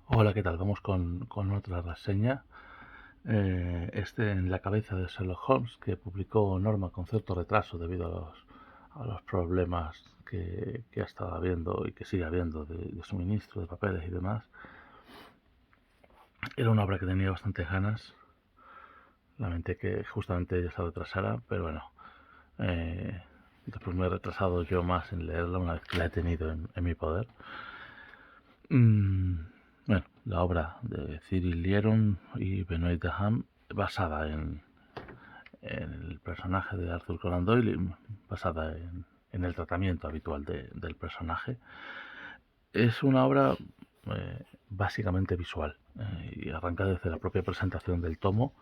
Hola, ¿qué tal? Vamos con otra reseña. En la cabeza de Sherlock Holmes, que publicó Norma con cierto retraso debido a los problemas que ha estado habiendo y que sigue habiendo de suministro de papeles y demás. Era una obra que tenía bastantes ganas. Lamenté que justamente ella se retrasara, pero bueno, eh, después me he retrasado yo más en leerla una vez que la he tenido en mi poder. Mm, bueno, la obra de Cyril Lieron y Benoit Daham, basada en el personaje de Arthur Conan Doyle, basada en el tratamiento habitual del personaje. Es una obra básicamente visual y arranca desde la propia presentación del tomo,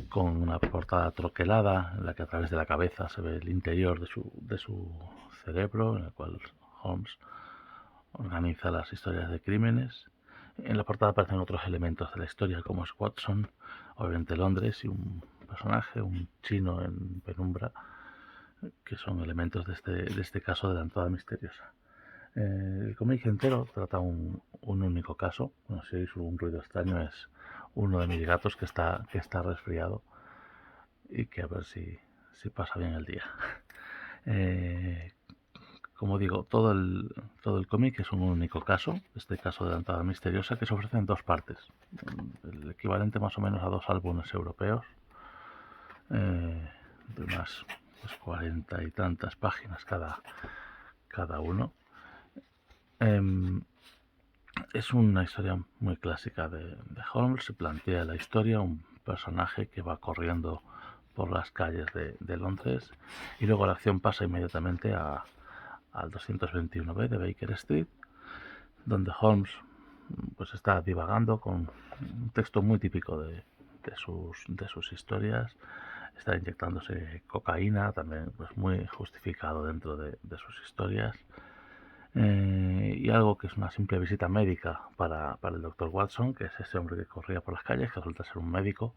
con una portada troquelada en la que a través de la cabeza se ve el interior de su cerebro, en el cual Holmes organiza las historias de crímenes. En la portada aparecen otros elementos de la historia, como es Watson, obviamente Londres, y un personaje, un chino en penumbra, que son elementos de este caso de la entrada misteriosa. El cómic entero trata un único caso. No sé si un ruido extraño, es uno de mis gatos que está resfriado y que a ver si pasa bien el día. Eh, Como digo, todo el cómic es un único caso, este caso de la entrada misteriosa, que se ofrece en dos partes, el equivalente más o menos a dos álbumes europeos, de unas pues, 40 y tantas páginas cada uno. Em, es una historia muy clásica de Holmes. Se plantea la historia, un personaje que va corriendo por las calles de Londres, y luego la acción pasa inmediatamente al 221B de Baker Street, donde Holmes pues está divagando con un texto muy típico de sus historias. Está inyectándose cocaína, también pues muy justificado dentro de sus historias. Y algo que es una simple visita médica para el doctor Watson, que es ese hombre que corría por las calles, que resulta ser un médico,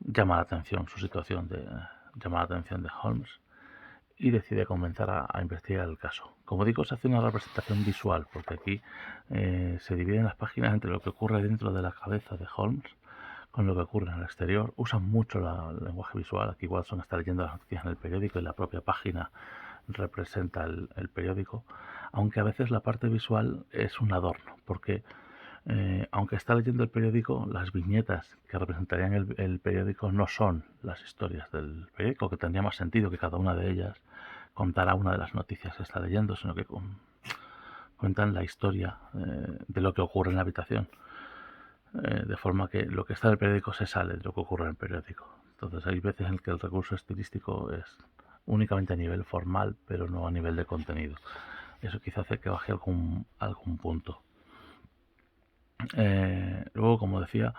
llama la atención su situación, llama la atención de Holmes, y decide comenzar a investigar el caso. Como digo, se hace una representación visual, porque aquí se dividen las páginas entre lo que ocurre dentro de la cabeza de Holmes con lo que ocurre en el exterior. Usan mucho el lenguaje visual. Aquí Watson está leyendo las noticias en el periódico y la propia página representa el periódico, aunque a veces la parte visual es un adorno, porque aunque está leyendo el periódico, las viñetas que representarían el periódico no son las historias del periódico, que tendría más sentido que cada una de ellas contara una de las noticias que está leyendo, sino que cuentan la historia de lo que ocurre en la habitación, de forma que lo que está en el periódico se sale de lo que ocurre en el periódico. Entonces hay veces en que el recurso estilístico es únicamente a nivel formal, pero no a nivel de contenido. Eso quizá hace que baje algún punto. Luego, como decía,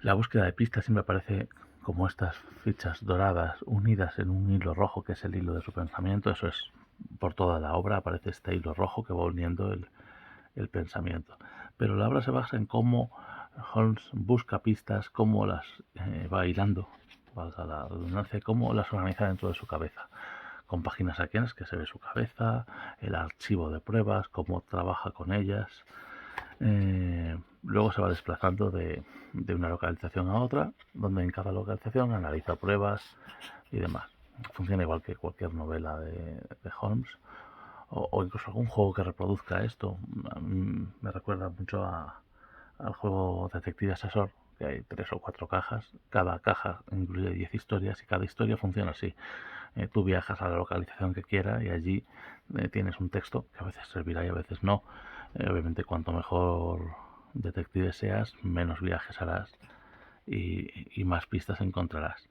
la búsqueda de pistas siempre aparece como estas fichas doradas unidas en un hilo rojo, que es el hilo de su pensamiento. Eso es por toda la obra, aparece este hilo rojo que va uniendo el pensamiento. Pero la obra se basa en cómo Holmes busca pistas, cómo las va hilando, valga la redundancia, cómo las organiza dentro de su cabeza, con páginas aquí en las que se ve su cabeza, el archivo de pruebas, cómo trabaja con ellas. Luego se va desplazando de una localización a otra, donde en cada localización analiza pruebas y demás. Funciona igual que cualquier novela de Holmes, o incluso algún juego que reproduzca esto. Me recuerda mucho al juego Detective Asesor, que hay 3 o 4 cajas. Cada caja incluye 10 historias y cada historia funciona así. Tú viajas a la localización que quieras y allí tienes un texto que a veces servirá y a veces no. Obviamente, cuanto mejor detective seas, menos viajes harás y más pistas encontrarás.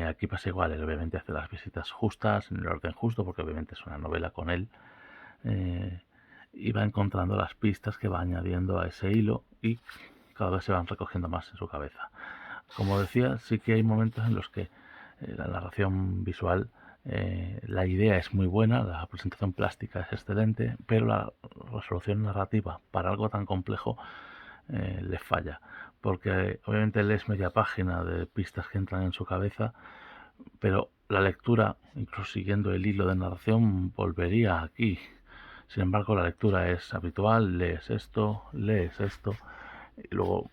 Aquí pasa igual, él obviamente hace las visitas justas, en el orden justo, porque obviamente es una novela con él, eh, y va encontrando las pistas que va añadiendo a ese hilo, y cada vez se van recogiendo más en su cabeza. Como decía, sí que hay momentos en los que la narración visual, la idea es muy buena, la presentación plástica es excelente, pero la resolución narrativa para algo tan complejo le falla, porque obviamente lees media página de pistas que entran en su cabeza, pero la lectura, incluso siguiendo el hilo de narración, volvería aquí. Sin embargo, la lectura es habitual, lees esto, y luego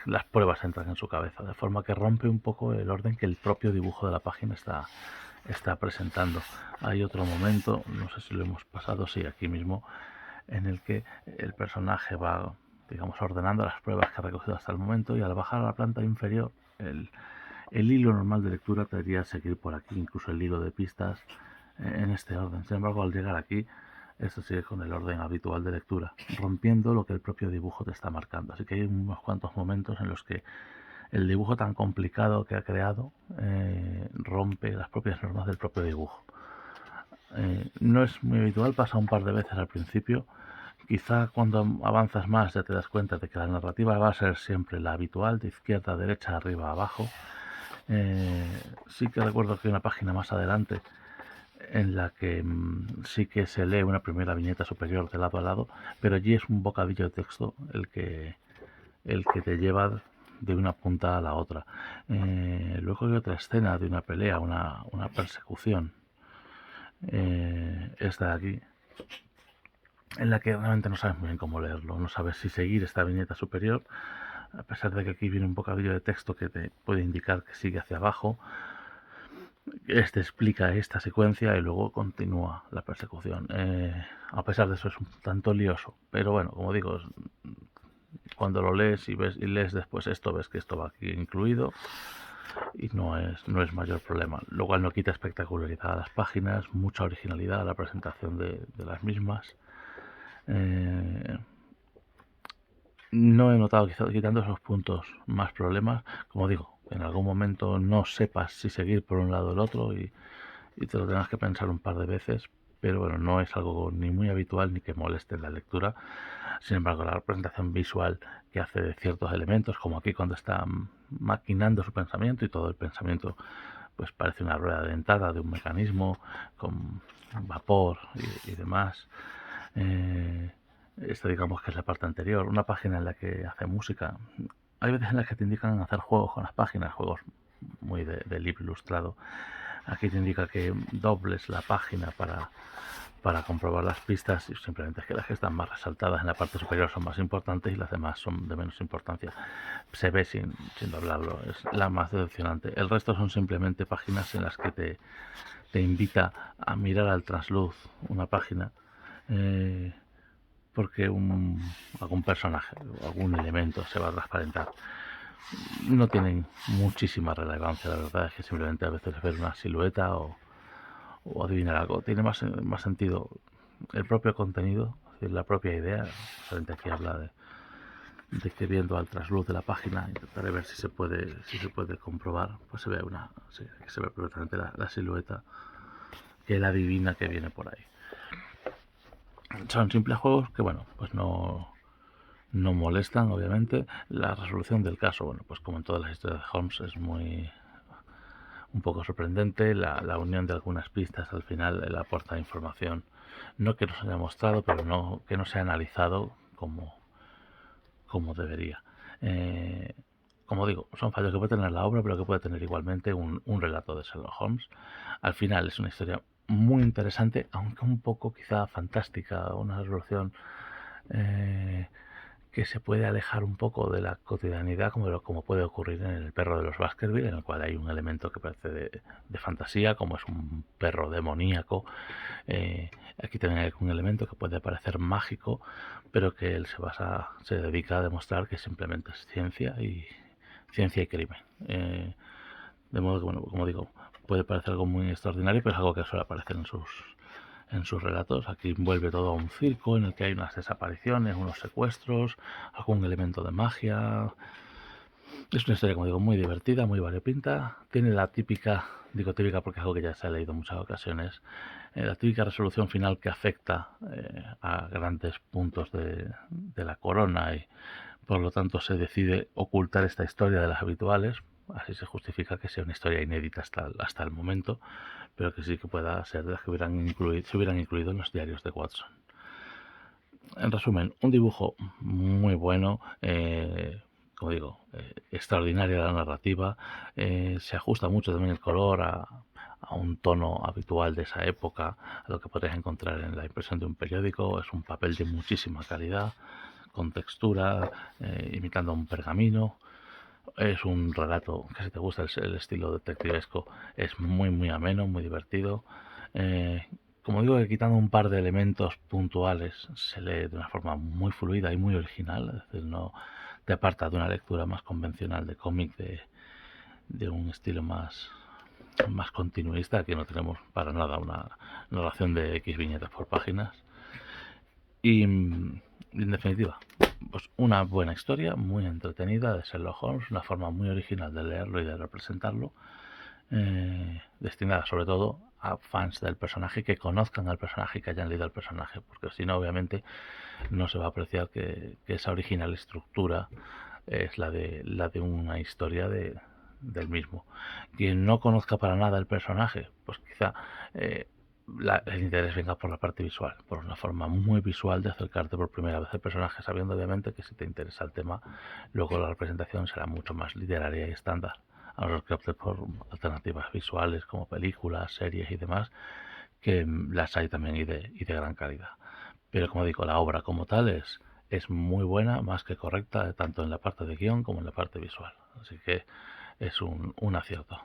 las pruebas entran en su cabeza, de forma que rompe un poco el orden que el propio dibujo de la página está presentando. Hay otro momento, no sé si lo hemos pasado, sí, aquí mismo, en el que el personaje va, digamos, ordenando las pruebas que ha recogido hasta el momento, y al bajar a la planta inferior, el hilo normal de lectura debería seguir por aquí, incluso el hilo de pistas en este orden. Sin embargo, al llegar aquí, esto sigue con el orden habitual de lectura, rompiendo lo que el propio dibujo te está marcando. Así que hay unos cuantos momentos en los que el dibujo tan complicado que ha creado rompe las propias normas del propio dibujo. No es muy habitual, pasa un par de veces al principio. Quizá cuando avanzas más ya te das cuenta de que la narrativa va a ser siempre la habitual, de izquierda a derecha, arriba a abajo. Sí que recuerdo que hay una página más adelante en la que sí que se lee una primera viñeta superior de lado a lado, pero allí es un bocadillo de texto el que te lleva de una punta a la otra. Luego hay otra escena de una pelea, una persecución, esta de aquí, en la que realmente no sabes muy bien cómo leerlo, no sabes si seguir esta viñeta superior, a pesar de que aquí viene un bocadillo de texto que te puede indicar que sigue hacia abajo. Este explica esta secuencia y luego continúa la persecución. A pesar de eso es un tanto lioso, pero bueno, como digo, cuando lo lees y lees después esto, ves que esto va aquí incluido y no es mayor problema. Lo cual no quita espectacularidad a las páginas, mucha originalidad a la presentación de las mismas. No he notado, quitando esos puntos, más problemas. Como digo, en algún momento no sepas si seguir por un lado o el otro y te lo tengas que pensar un par de veces, pero bueno, no es algo ni muy habitual ni que moleste en la lectura. Sin embargo, la representación visual que hace de ciertos elementos, como aquí cuando está maquinando su pensamiento, y todo el pensamiento pues parece una rueda dentada de un mecanismo con vapor y demás. Esta digamos que es la parte anterior, una página en la que hace música. Hay veces en las que te indican hacer juegos con las páginas, juegos muy de libro ilustrado. Aquí te indica que dobles la página para comprobar las pistas, y simplemente es que las que están más resaltadas en la parte superior son más importantes y las demás son de menos importancia. Se ve sin doblarlo, es la más decepcionante. El resto son simplemente páginas en las que te invita a mirar al trasluz una página, porque algún personaje o algún elemento se va a transparentar. No tienen muchísima relevancia, la verdad es que simplemente a veces ver una silueta o adivinar algo. Tiene más sentido el propio contenido, es decir, la propia idea. Solamente aquí habla de que viendo al trasluz de la página intentaré ver si se puede comprobar. Pues se ve se ve perfectamente la silueta que él adivina que viene por ahí. Son simples juegos que, bueno, pues no molestan, obviamente. La resolución del caso, bueno, pues como en todas las historias de Holmes, es un poco sorprendente. La unión de algunas pistas al final le aporta información, no que nos haya mostrado, pero no que no se ha analizado como debería. Como digo, son fallos que puede tener la obra, pero que puede tener igualmente un relato de Sherlock Holmes. Al final es una historia muy interesante, aunque un poco quizá fantástica, una resolución que se puede alejar un poco de la cotidianidad, como puede ocurrir en El perro de los Baskerville, en el cual hay un elemento que parece de fantasía, como es un perro demoníaco. Aquí también hay un elemento que puede parecer mágico, pero que él se dedica a demostrar que simplemente es ciencia y crimen. De modo que, bueno, como digo, puede parecer algo muy extraordinario, pero es algo que suele aparecer en sus relatos. Aquí envuelve todo a un circo en el que hay unas desapariciones, unos secuestros, algún elemento de magia. Es una historia, como digo, muy divertida, muy variopinta. Tiene la típica, digo típica porque es algo que ya se ha leído en muchas ocasiones, la típica resolución final que afecta a grandes puntos de la corona, y por lo tanto se decide ocultar esta historia de las habituales. Así se justifica que sea una historia inédita hasta el momento, pero que sí que pueda ser de las que se hubieran incluido en los diarios de Watson. En resumen, un dibujo muy bueno, como digo, extraordinaria la narrativa, se ajusta mucho también el color a a un tono habitual de esa época, a lo que podrías encontrar en la impresión de un periódico. Es un papel de muchísima calidad, con textura, imitando un pergamino. Es un relato que, si te gusta el estilo detectivesco, es muy ameno, muy divertido. Como digo, que quitando un par de elementos puntuales, se lee de una forma muy fluida y muy original. Es decir, no te aparta de una lectura más convencional de cómic, de un estilo más continuista. Aquí no tenemos para nada una narración de X viñetas por páginas. Y en definitiva, pues una buena historia, muy entretenida de Sherlock Holmes, una forma muy original de leerlo y de representarlo, destinada sobre todo a fans del personaje, que conozcan al personaje y que hayan leído al personaje, porque si no, obviamente, no se va a apreciar que esa original estructura es la de una historia del mismo. Quien no conozca para nada el personaje, pues quizá el interés venga por la parte visual, por una forma muy visual de acercarte por primera vez al personaje, sabiendo obviamente que si te interesa el tema, luego la representación será mucho más literaria y estándar, a no ser que optes por alternativas visuales como películas, series y demás, que las hay también y de gran calidad. Pero como digo, la obra como tal es muy buena, más que correcta, tanto en la parte de guión como en la parte visual. Así que es un acierto.